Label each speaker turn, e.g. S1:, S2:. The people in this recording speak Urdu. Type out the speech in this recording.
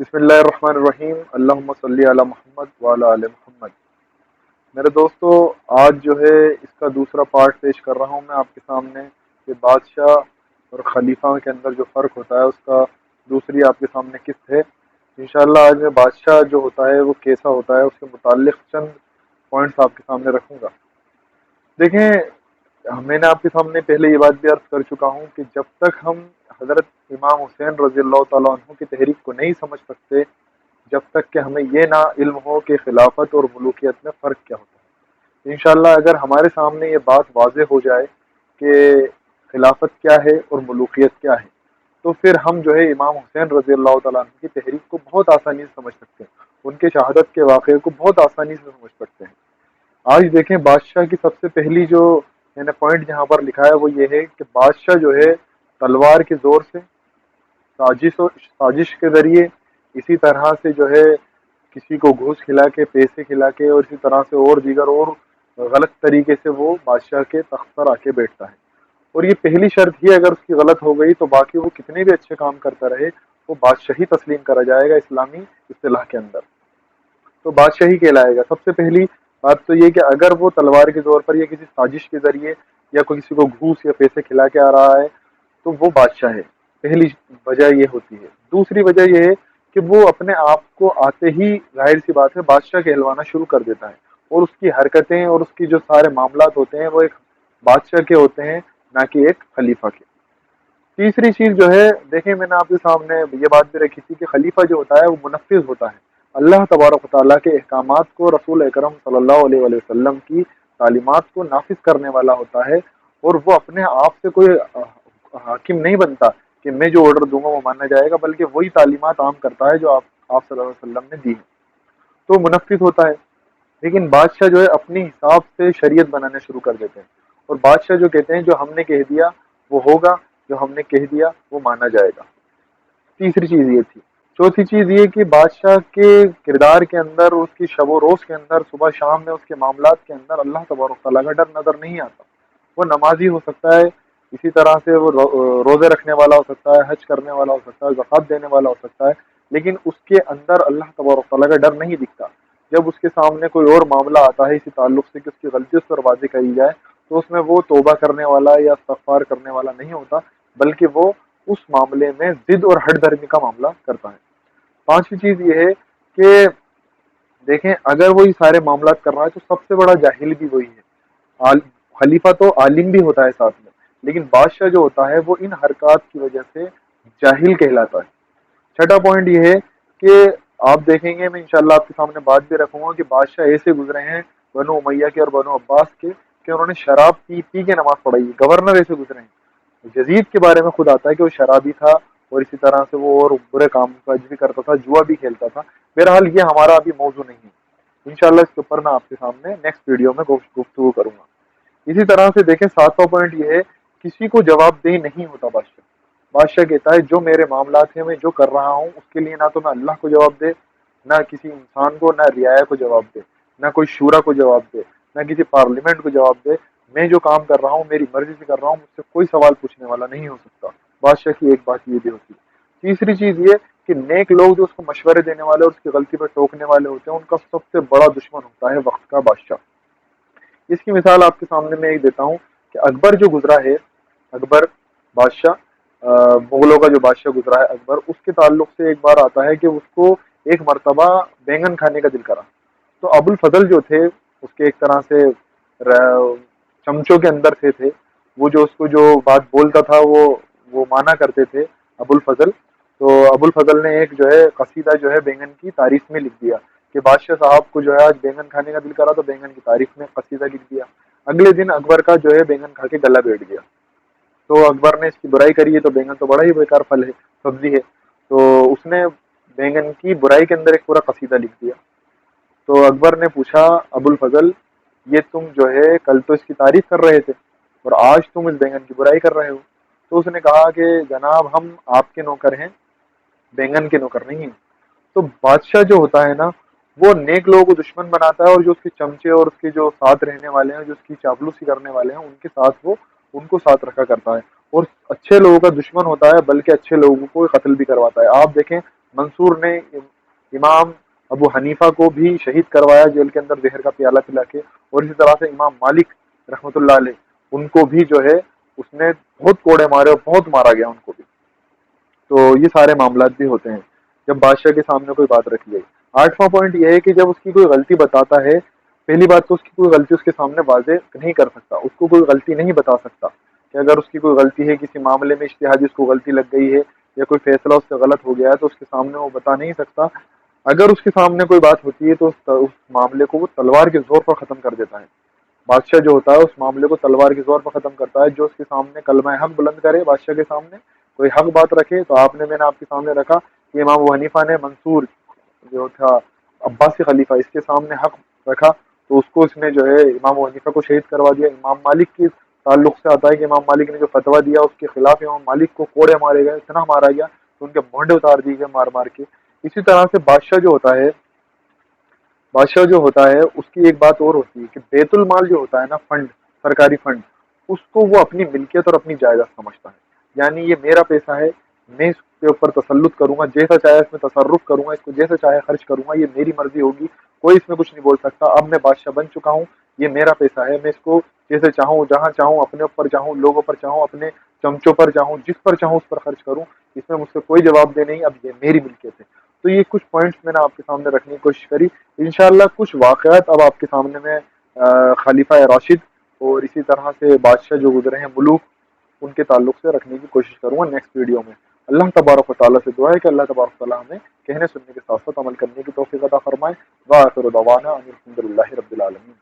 S1: بسم اللہ الرحمن الرحیم، اللہم صلی علی محمد وعلی آل محمد۔ میرے دوستو، آج جو ہے اس کا دوسرا پارٹ پیش کر رہا ہوں میں آپ کے سامنے کہ بادشاہ اور خلیفہ کے اندر جو فرق ہوتا ہے اس کا دوسری آپ کے سامنے قسط ہے۔ انشاءاللہ آج میں بادشاہ جو ہوتا ہے وہ کیسا ہوتا ہے اس کے متعلق چند پوائنٹس آپ کے سامنے رکھوں گا۔ دیکھیں، میں نے آپ کے سامنے پہلے یہ بات بھی عرض کر چکا ہوں کہ جب تک ہم حضرت امام حسین رضی اللہ تعالیٰ عنہ کی تحریک کو نہیں سمجھ سکتے، جب تک کہ ہمیں یہ نہ علم ہو کہ خلافت اور ملوکیت میں فرق کیا ہوتا ہے، انشاءاللہ اگر ہمارے سامنے یہ بات واضح ہو جائے کہ خلافت کیا ہے اور ملوکیت کیا ہے، تو پھر ہم جو ہے امام حسین رضی اللہ تعالیٰ عنہ کی تحریک کو بہت آسانی سے سمجھ سکتے ہیں، ان کے شہادت کے واقعے کو بہت آسانی سے سمجھ سکتے ہیں۔ آج دیکھیں، بادشاہ کی سب سے پہلی جو میں نے پوائنٹ یہاں پر لکھا ہے وہ یہ ہے کہ بادشاہ جو ہے تلوار کے زور سے، سازش کے ذریعے، اسی طرح سے جو ہے کسی کو گھوس کھلا کے، پیسے کھلا کے، اور اسی طرح سے اور دیگر اور غلط طریقے سے وہ بادشاہ کے تخت پر آ کے بیٹھتا ہے۔ اور یہ پہلی شرط ہی اگر اس کی غلط ہو گئی تو باقی وہ کتنے بھی اچھے کام کرتا رہے وہ بادشاہی تسلیم کرا جائے گا اسلامی اصطلاح کے اندر، تو بادشاہی کہلائے گا۔ سب سے پہلی بات تو یہ کہ اگر وہ تلوار کے زور پر یا کسی سازش کے ذریعے یا کوئی کسی کو گھوس یا پیسے کھلا کے آ رہا ہے تو وہ بادشاہ ہے۔ پہلی وجہ یہ ہوتی ہے۔ دوسری وجہ یہ ہے کہ وہ اپنے آپ کو آتے ہی ظاہر سی بات ہے بادشاہ کہلوانا شروع کر دیتا ہے، اور اس کی حرکتیں اور اس کی جو سارے معاملات ہوتے ہیں وہ ایک بادشاہ کے ہوتے ہیں، نہ کہ ایک خلیفہ کے۔ تیسری چیز جو ہے، دیکھیں میں نے آپ کے سامنے یہ بات بھی رکھی تھی کہ خلیفہ جو ہوتا ہے وہ منفذ ہوتا ہے، اللہ تبارک و تعالیٰ کے احکامات کو، رسول اکرم صلی اللہ علیہ وآلہ وسلم کی تعلیمات کو نافذ کرنے والا ہوتا ہے، اور وہ اپنے آپ سے کوئی حاکم نہیں بنتا کہ میں جو آرڈر دوں گا وہ مانا جائے گا، بلکہ وہی تعلیمات عام کرتا ہے جو آپ صلی اللہ علیہ وسلم نے دی ہے، تو منفذ ہوتا ہے۔ لیکن بادشاہ جو ہے اپنی حساب سے شریعت بنانے شروع کر دیتے ہیں، اور بادشاہ جو کہتے ہیں جو ہم نے کہہ دیا وہ ہوگا، جو ہم نے کہہ دیا وہ مانا جائے گا۔ تیسری چیز یہ تھی۔ چوتھی چیز یہ کہ بادشاہ کے کردار کے اندر، اس کی شب و روز کے اندر، صبح شام میں اس کے معاملات کے اندر اللہ تبارک تعالیٰ کا ڈر نظر نہیں آتا۔ وہ نمازی ہو سکتا ہے، اسی طرح سے وہ روزے رکھنے والا ہو سکتا ہے، حج کرنے والا ہو سکتا ہے، زکوٰۃ دینے والا ہو سکتا ہے، لیکن اس کے اندر اللہ تبارک تعالیٰ کا ڈر نہیں دکھتا۔ جب اس کے سامنے کوئی اور معاملہ آتا ہے اسی تعلق سے کہ اس کی غلطی اس پر واضح کری جائے، تو اس میں وہ توبہ کرنے والا یا استغفار کرنے والا نہیں ہوتا، بلکہ وہ اس معاملے میں ضد اور ہٹ دھرمی کا معاملہ کرتا ہے۔ پانچویں چیز یہ ہے کہ دیکھیں، اگر وہی سارے معاملات کر رہا ہے تو سب سے بڑا جاہل بھی وہی ہے۔ خلیفہ تو عالم بھی ہوتا ہے ساتھ میں، لیکن بادشاہ جو ہوتا ہے وہ ان حرکات کی وجہ سے جاہل کہلاتا ہے۔ چھٹا پوائنٹ یہ ہے کہ آپ دیکھیں گے، میں انشاءاللہ آپ کے سامنے بات بھی رکھوں گا کہ بادشاہ ایسے گزرے ہیں بنو امیہ کے اور بنو عباس کے کہ انہوں نے شراب پی پی کے نماز پڑھائی ہے۔ گورنر ایسے گزرے ہیں۔ یزید کے بارے میں خود آتا ہے کہ وہ شرابی تھا، اور اسی طرح سے وہ اور برے کام کاج بھی کرتا تھا، جوا بھی کھیلتا تھا۔ بہرحال یہ ہمارا ابھی موضوع نہیں ہے، انشاءاللہ اس کے اوپر میں آپ کے سامنے نیکسٹ ویڈیو میں گفتگو کروں گا۔ اسی طرح سے دیکھیں، ساتواں پوائنٹ یہ ہے، کسی کو جواب دہ نہیں ہوتا بادشاہ۔ بادشاہ کہتا ہے جو میرے معاملات ہیں میں جو کر رہا ہوں اس کے لیے نہ تو میں اللہ کو جواب دے، نہ کسی انسان کو، نہ رعایا کو جواب دے، نہ کوئی شورا کو جواب دے، نہ کسی پارلیمنٹ کو جواب دے۔ میں جو کام کر رہا ہوں میری مرضی سے کر رہا ہوں، مجھ سے کوئی سوال پوچھنے والا نہیں ہو سکتا۔ بادشاہ کی ایک بات یہ بھی ہوتی ہے۔ تیسری چیز یہ کہ نیک لوگ جو اس کو مشورے دینے والے اور اس کی غلطی پر ٹوکنے والے ہوتے ہیں، ان کا سب سے بڑا دشمن ہوتا ہے وقت کا بادشاہ۔ اس کی مثال آپ کے سامنے میں ایک دیتا ہوں کہ اکبر جو گزرا ہے، اکبر بادشاہ، مغلوں کا جو بادشاہ گزرا ہے اکبر، اس کے تعلق سے ایک بار آتا ہے کہ اس کو ایک مرتبہ بینگن کھانے کا دل کرا، تو ابو الفضل جو تھے اس کے ایک طرح سے چمچوں کے اندر سے تھے، وہ جو اس کو جو بات بولتا تھا وہ مانا کرتے تھے ابو الفضل۔ تو ابو الفضل نے ایک جو ہے قصیدہ جو ہے بینگن کی تعریف میں لکھ دیا کہ بادشاہ صاحب کو جو ہے آج بینگن کھانے کا دل کرا، تو بینگن کی تعریف میں قصیدہ لکھ دیا۔ اگلے دن اکبر کا جو ہے بینگن کھا کے گلا بیٹھ گیا، تو اکبر نے اس کی برائی کری ہے، تو بینگن تو بڑا ہی بیکار پھل ہے، سبزی ہے، تو اس نے بینگن کی برائی کے اندر ایک پورا قصیدہ لکھ دیا۔ تو اکبر نے پوچھا ابو الفضل، یہ تم جو ہے کل تو اس کی تعریف کر رہے تھے اور آج تم اس بینگن کی برائی کر رہے ہو؟ تو اس نے کہا کہ جناب ہم آپ کے نوکر ہیں، بینگن کے نوکر نہیں ہیں۔ تو بادشاہ جو ہوتا ہے نا، وہ نیک لوگوں کو دشمن بناتا ہے، اور جو اس کے چمچے اور اس کے جو ساتھ رہنے والے ہیں، جو اس کی چاپلوسی کرنے والے ہیں، ان کے ساتھ وہ ان کو ساتھ رکھا کرتا ہے، اور اچھے لوگوں کا دشمن ہوتا ہے، بلکہ اچھے لوگوں کو قتل بھی کرواتا ہے۔ آپ دیکھیں منصور نے امام ابو حنیفہ کو بھی شہید کروایا جیل کے اندر زہر کا پیالہ پلا کے، اور اسی طرح سے امام مالک رحمۃ اللہ علیہ، ان کو بھی جو ہے اس نے بہت کوڑے مارے اور بہت مارا گیا ان کو بھی۔ تو یہ سارے معاملات بھی ہوتے ہیں جب بادشاہ کے سامنے کوئی بات رکھی گئی۔ آٹھواں پوائنٹ یہ ہے کہ جب اس کی کوئی غلطی بتاتا ہے، پہلی بات تو اس کی کوئی غلطی اس کے سامنے واضح نہیں کر سکتا، اس کو کوئی غلطی نہیں بتا سکتا کہ اگر اس کی کوئی غلطی ہے، کسی معاملے میں اجتہادی اس کو غلطی لگ گئی ہے یا کوئی فیصلہ اس سے غلط ہو گیا ہے، تو اس کے سامنے وہ بتا نہیں سکتا۔ اگر اس کے سامنے کوئی بات ہوتی ہے تو اس معاملے کو وہ تلوار کے زور پر ختم کر دیتا ہے۔ بادشاہ جو ہوتا ہے اس معاملے کو تلوار کے زور پر ختم کرتا ہے۔ جو اس کے سامنے کلمہ حق بلند کرے، بادشاہ کے سامنے کوئی حق بات رکھے، تو میں نے آپ کے سامنے رکھا کہ امام ابو حنیفہ نے منصور جو تھا عباسی خلیفہ، اس کے سامنے حق رکھا تو اس کو اس نے جو ہے امام ابو حنیفہ کو شہید کروا دیا۔ امام مالک کے تعلق سے آتا ہے کہ امام مالک نے جو فتویٰ دیا اس کے خلاف امام مالک کو کوڑے مارے گئے، اتنا مارا گیا تو ان کے مونڈے اتار دیے گئے مار مار کے۔ اسی طرح سے بادشاہ جو ہوتا ہے اس کی ایک بات اور ہوتی ہے کہ بیت المال جو ہوتا ہے نا، فنڈ، سرکاری فنڈ، اس کو وہ اپنی ملکیت اور اپنی جائیداد سمجھتا ہے۔ یعنی یہ میرا پیسہ ہے، میں اس کے اوپر تسلط کروں گا، جیسا چاہے اس میں تصرف کروں گا، اس کو جیسے چاہے خرچ کروں گا، یہ میری مرضی ہوگی، کوئی اس میں کچھ نہیں بول سکتا۔ اب میں بادشاہ بن چکا ہوں، یہ میرا پیسہ ہے، میں اس کو جیسے چاہوں، جہاں چاہوں، اپنے اوپر چاہوں، لوگوں پر چاہوں، اپنے چمچوں پر چاہوں، جس پر چاہوں اس پر خرچ کروں، اس میں مجھ سے کوئی جواب دے نہیں، اب یہ میری ملکیت ہے۔ تو یہ کچھ پوائنٹس میں نے آپ کے سامنے رکھنے کی کوشش کری۔ انشاءاللہ کچھ واقعات اب آپ کے سامنے میں خلیفہ راشد اور اسی طرح سے بادشاہ جو گزرے ہیں ملوک، ان کے تعلق سے رکھنے کی کوشش کروں گا نیکسٹ ویڈیو میں۔ اللہ تبارک و تعالیٰ سے دعا ہے کہ اللہ تبارک و تعالیٰ ہمیں کہنے سننے کے ساتھ ساتھ عمل کرنے کی توفیق عطا فرمائے۔ وآخر دعوانا ان الحمد للہ رب العالمین۔